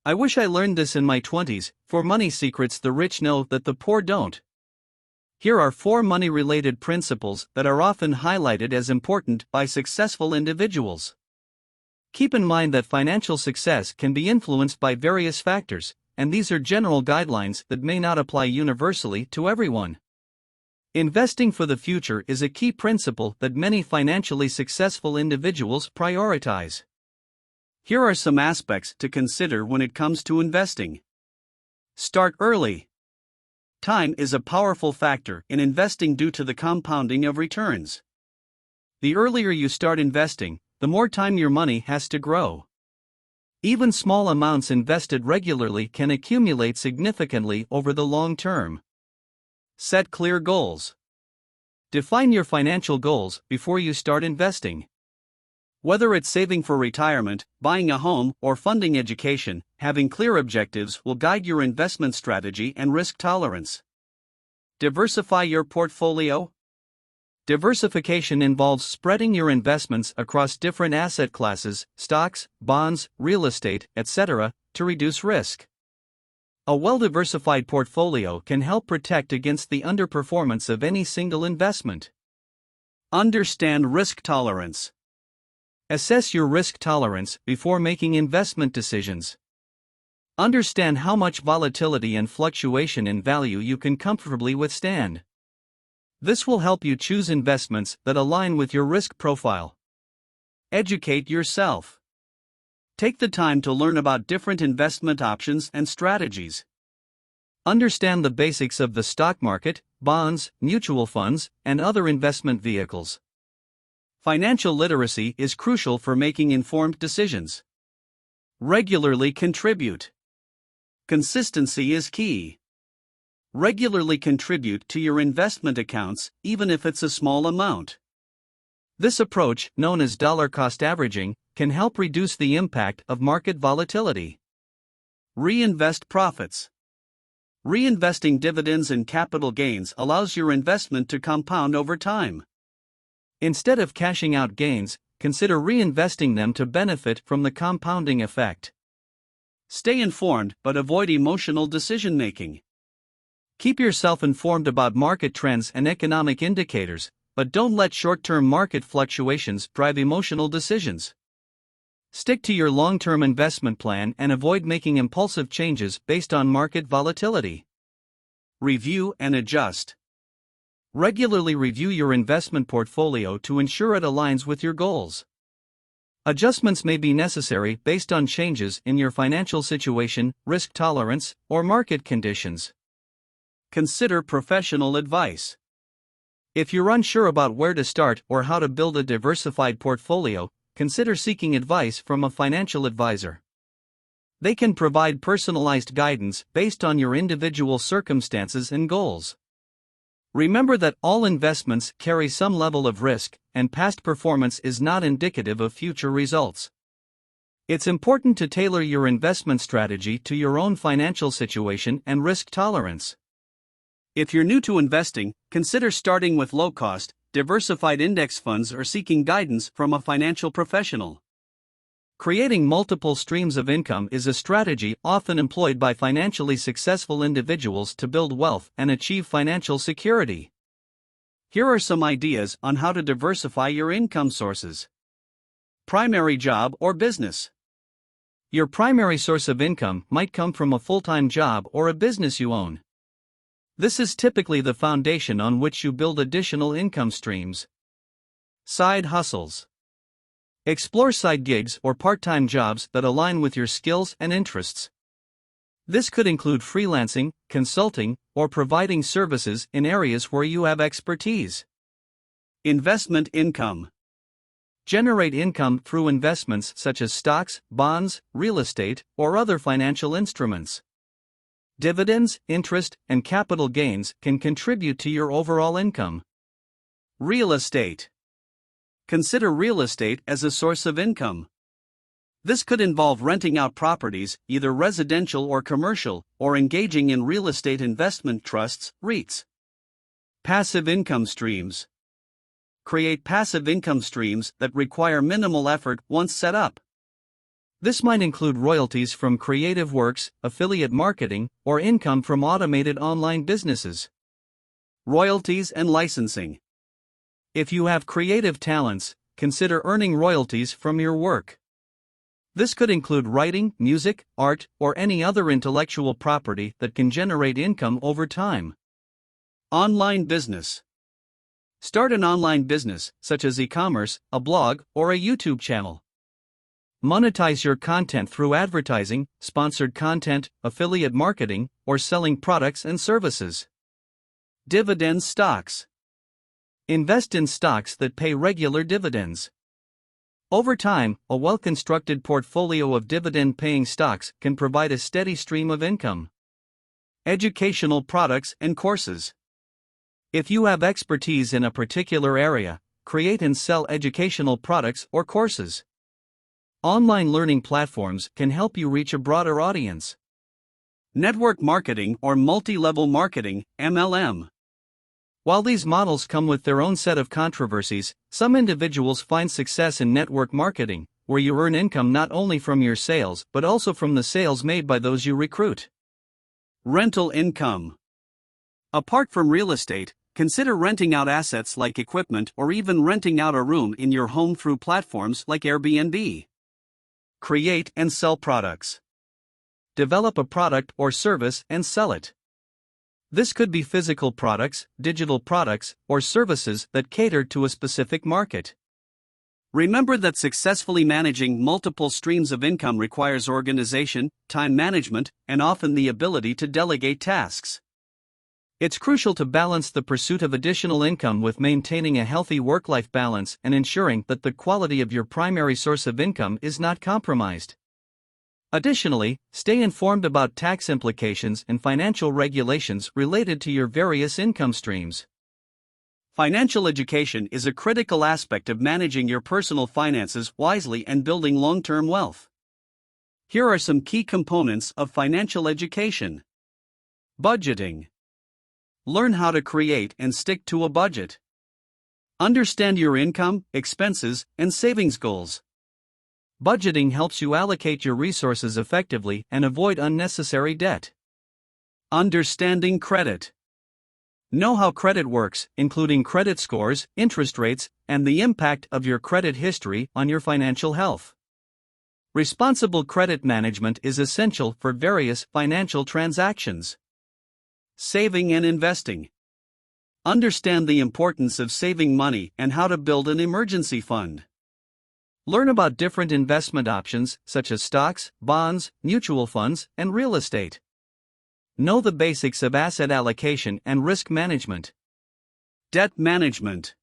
I wish I learned this in my 20s. 4 money secrets the rich know that the poor don't. Here are 4 money-related principles that are often highlighted as important by successful individuals. Keep in mind that financial success can be influenced by various factors, and these are general guidelines that may not apply universally to everyone. Investing for the future is a key principle that many financially successful individuals prioritize. Here are some aspects to consider when it comes to investing. Start early. Time is a powerful factor in investing due to the compounding of returns. The earlier you start investing, the more time your money has to grow. Even small amounts invested regularly can accumulate significantly over the long term. Set clear goals. Define your financial goals before you start investing. Whether it's saving for retirement, buying a home, or funding education, having clear objectives will guide your investment strategy and risk tolerance. Diversify your portfolio. Diversification involves spreading your investments across different asset classes, stocks, bonds, real estate, etc., to reduce risk. A well-diversified portfolio can help protect against the underperformance of any single investment. Understand risk tolerance. Assess your risk tolerance before making investment decisions. Understand how much volatility and fluctuation in value you can comfortably withstand. This will help you choose investments that align with your risk profile. Educate yourself. Take the time to learn about different investment options and strategies. Understand the basics of the stock market, bonds, mutual funds, and other investment vehicles. Financial literacy is crucial for making informed decisions. Regularly contribute. Consistency is key. Regularly contribute to your investment accounts, even if it's a small amount. This approach, known as dollar-cost averaging, can help reduce the impact of market volatility. Reinvest profits. Reinvesting dividends and capital gains allows your investment to compound over time. Instead of cashing out gains, consider reinvesting them to benefit from the compounding effect. Stay informed but avoid emotional decision-making. Keep yourself informed about market trends and economic indicators, but don't let short-term market fluctuations drive emotional decisions. Stick to your long-term investment plan and avoid making impulsive changes based on market volatility. Review and adjust. Regularly review your investment portfolio to ensure it aligns with your goals. Adjustments may be necessary based on changes in your financial situation, risk tolerance, or market conditions. Consider professional advice. If you're unsure about where to start or how to build a diversified portfolio, consider seeking advice from a financial advisor. They can provide personalized guidance based on your individual circumstances and goals. Remember that all investments carry some level of risk, and past performance is not indicative of future results. It's important to tailor your investment strategy to your own financial situation and risk tolerance. If you're new to investing, consider starting with low-cost, diversified index funds or seeking guidance from a financial professional. Creating multiple streams of income is a strategy often employed by financially successful individuals to build wealth and achieve financial security. Here are some ideas on how to diversify your income sources. Primary job or business. Your primary source of income might come from a full-time job or a business you own. This is typically the foundation on which you build additional income streams. Side hustles. Explore side gigs or part-time jobs that align with your skills and interests. This could include freelancing, consulting, or providing services in areas where you have expertise. Investment income. Generate income through investments such as stocks, bonds, real estate, or other financial instruments. Dividends, interest, and capital gains can contribute to your overall income. Real estate. Consider real estate as a source of income. This could involve renting out properties, either residential or commercial, or engaging in real estate investment trusts, REITs. Passive income streams. Create passive income streams that require minimal effort once set up. This might include royalties from creative works, affiliate marketing, or income from automated online businesses. Royalties and licensing. If you have creative talents, consider earning royalties from your work. This could include writing, music, art, or any other intellectual property that can generate income over time. Online business. Start an online business, such as e-commerce, a blog, or a YouTube channel. Monetize your content through advertising, sponsored content, affiliate marketing, or selling products and services. Dividend stocks. Invest in stocks that pay regular dividends. Over time, a well-constructed portfolio of dividend-paying stocks can provide a steady stream of income. Educational products and courses. If you have expertise in a particular area, create and sell educational products or courses. Online learning platforms can help you reach a broader audience. Network marketing or multi-level marketing, MLM. While these models come with their own set of controversies, some individuals find success in network marketing, where you earn income not only from your sales but also from the sales made by those you recruit. Rental income. Apart from real estate, consider renting out assets like equipment or even renting out a room in your home through platforms like Airbnb. Create and sell products. Develop a product or service and sell it. This could be physical products, digital products, or services that cater to a specific market. Remember that successfully managing multiple streams of income requires organization, time management, and often the ability to delegate tasks. It's crucial to balance the pursuit of additional income with maintaining a healthy work-life balance and ensuring that the quality of your primary source of income is not compromised. Additionally, stay informed about tax implications and financial regulations related to your various income streams. Financial education is a critical aspect of managing your personal finances wisely and building long-term wealth. Here are some key components of financial education. Budgeting. Learn how to create and stick to a budget. Understand your income, expenses, and savings goals. Budgeting helps you allocate your resources effectively and avoid unnecessary debt. Understanding credit. Know how credit works, including credit scores, interest rates, and the impact of your credit history on your financial health. Responsible credit management is essential for various financial transactions. Saving and investing. Understand the importance of saving money and how to build an emergency fund. Learn about different investment options such as stocks, bonds, mutual funds, and real estate. Know the basics of asset allocation and risk management. Debt management.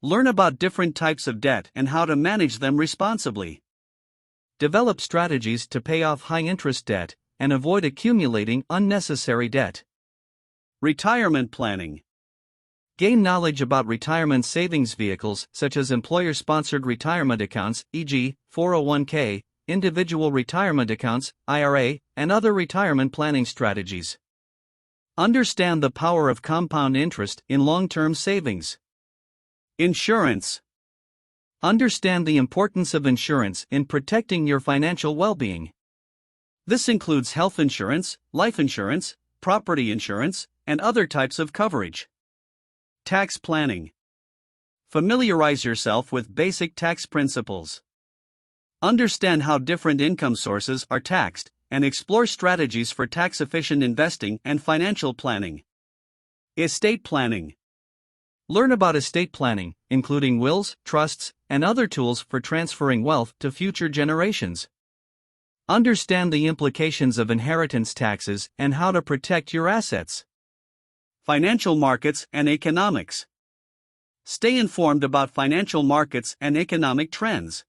Learn about different types of debt and how to manage them responsibly. Develop strategies to pay off high-interest debt and avoid accumulating unnecessary debt. Retirement planning. Gain knowledge about retirement savings vehicles such as employer-sponsored retirement accounts, e.g., 401k, individual retirement accounts, IRA, and other retirement planning strategies. Understand the power of compound interest in long-term savings. Insurance. Understand the importance of insurance in protecting your financial well-being. This includes health insurance, life insurance, property insurance, and other types of coverage. Tax planning. Familiarize yourself with basic tax principles. Understand how different income sources are taxed, and explore strategies for tax-efficient investing and financial planning. Estate planning. Learn about estate planning, including wills, trusts, and other tools for transferring wealth to future generations. Understand the implications of inheritance taxes and how to protect your assets. Financial markets and economics. Stay informed about financial markets and economic trends.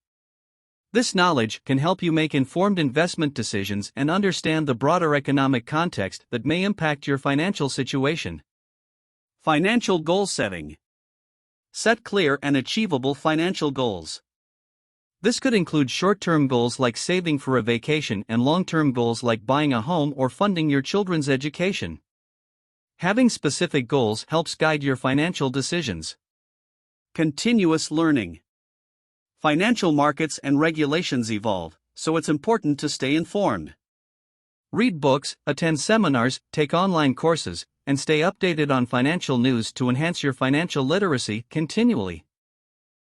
This knowledge can help you make informed investment decisions and understand the broader economic context that may impact your financial situation. Financial goal setting. Set clear and achievable financial goals. This could include short-term goals like saving for a vacation and long-term goals like buying a home or funding your children's education. Having specific goals helps guide your financial decisions. Continuous learning. Financial markets and regulations evolve, so it's important to stay informed. Read books, attend seminars, take online courses, and stay updated on financial news to enhance your financial literacy continually.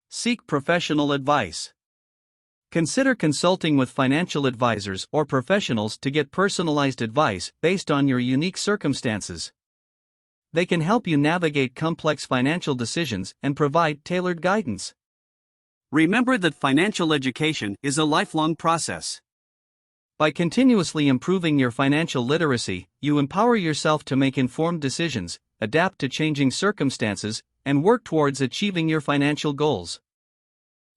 Seek professional advice. Consider consulting with financial advisors or professionals to get personalized advice based on your unique circumstances. They can help you navigate complex financial decisions and provide tailored guidance. Remember that financial education is a lifelong process. By continuously improving your financial literacy, you empower yourself to make informed decisions, adapt to changing circumstances, and work towards achieving your financial goals.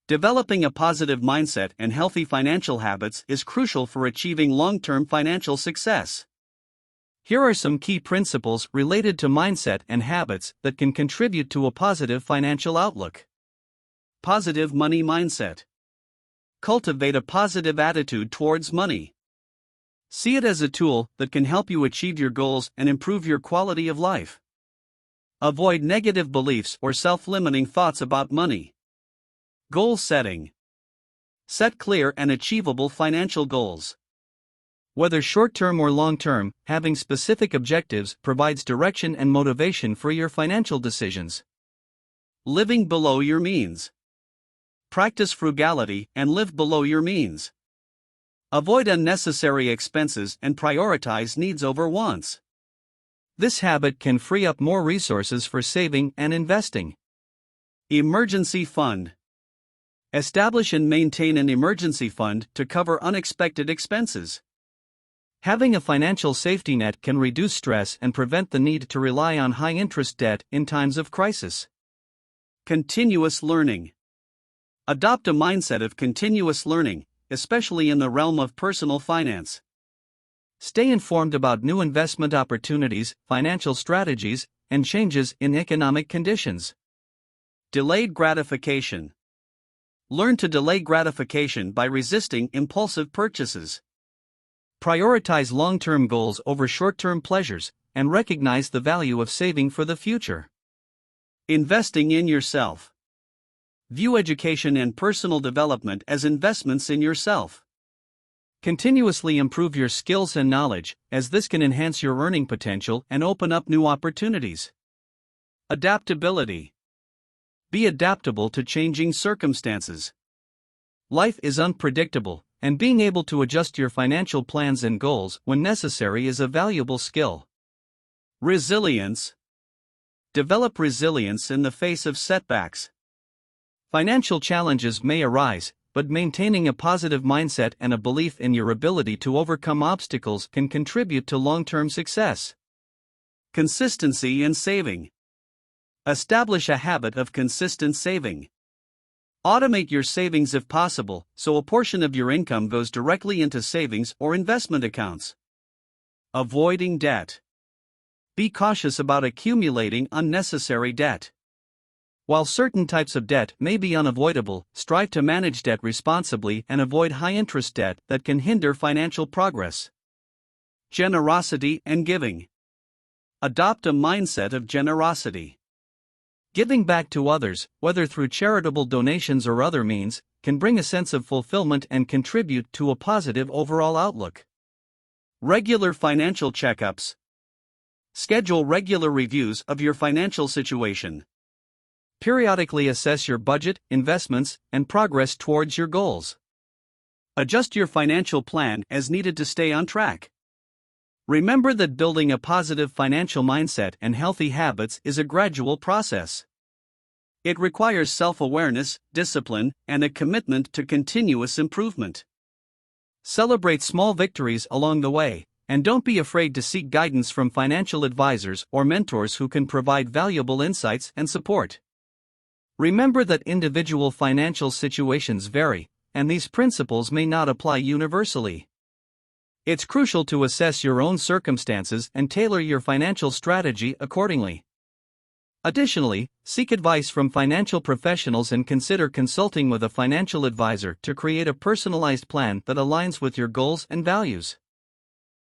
Developing a positive mindset and healthy financial habits is crucial for achieving long-term financial success. Here are some key principles related to mindset and habits that can contribute to a positive financial outlook. Positive money mindset. Cultivate a positive attitude towards money. See it as a tool that can help you achieve your goals and improve your quality of life. Avoid negative beliefs or self-limiting thoughts about money. Goal setting. Set clear and achievable financial goals. Whether short-term or long-term, having specific objectives provides direction and motivation for your financial decisions. Living below your means. Practice frugality and live below your means. Avoid unnecessary expenses and prioritize needs over wants. This habit can free up more resources for saving and investing. Emergency fund. Establish and maintain an emergency fund to cover unexpected expenses. Having a financial safety net can reduce stress and prevent the need to rely on high-interest debt in times of crisis. Continuous learning. Adopt a mindset of continuous learning, especially in the realm of personal finance. Stay informed about new investment opportunities, financial strategies, and changes in economic conditions. Delayed gratification. Learn to delay gratification by resisting impulsive purchases. Prioritize long-term goals over short-term pleasures, and recognize the value of saving for the future. Investing in yourself. View education and personal development as investments in yourself. Continuously improve your skills and knowledge, as this can enhance your earning potential and open up new opportunities. Adaptability. Be adaptable to changing circumstances. Life is unpredictable, and being able to adjust your financial plans and goals when necessary is a valuable skill. Resilience. Develop resilience in the face of setbacks. Financial challenges may arise, but maintaining a positive mindset and a belief in your ability to overcome obstacles can contribute to long-term success. Consistency in saving. Establish a habit of consistent saving. Automate your savings if possible, so a portion of your income goes directly into savings or investment accounts. Avoiding debt. Be cautious about accumulating unnecessary debt. While certain types of debt may be unavoidable, strive to manage debt responsibly and avoid high-interest debt that can hinder financial progress. Generosity and giving. Adopt a mindset of generosity. Giving back to others, whether through charitable donations or other means, can bring a sense of fulfillment and contribute to a positive overall outlook. Regular financial checkups. Schedule regular reviews of your financial situation. Periodically assess your budget, investments, and progress towards your goals. Adjust your financial plan as needed to stay on track. Remember that building a positive financial mindset and healthy habits is a gradual process. It requires self-awareness, discipline, and a commitment to continuous improvement. Celebrate small victories along the way, and don't be afraid to seek guidance from financial advisors or mentors who can provide valuable insights and support. Remember that individual financial situations vary, and these principles may not apply universally. It's crucial to assess your own circumstances and tailor your financial strategy accordingly. Additionally, seek advice from financial professionals and consider consulting with a financial advisor to create a personalized plan that aligns with your goals and values.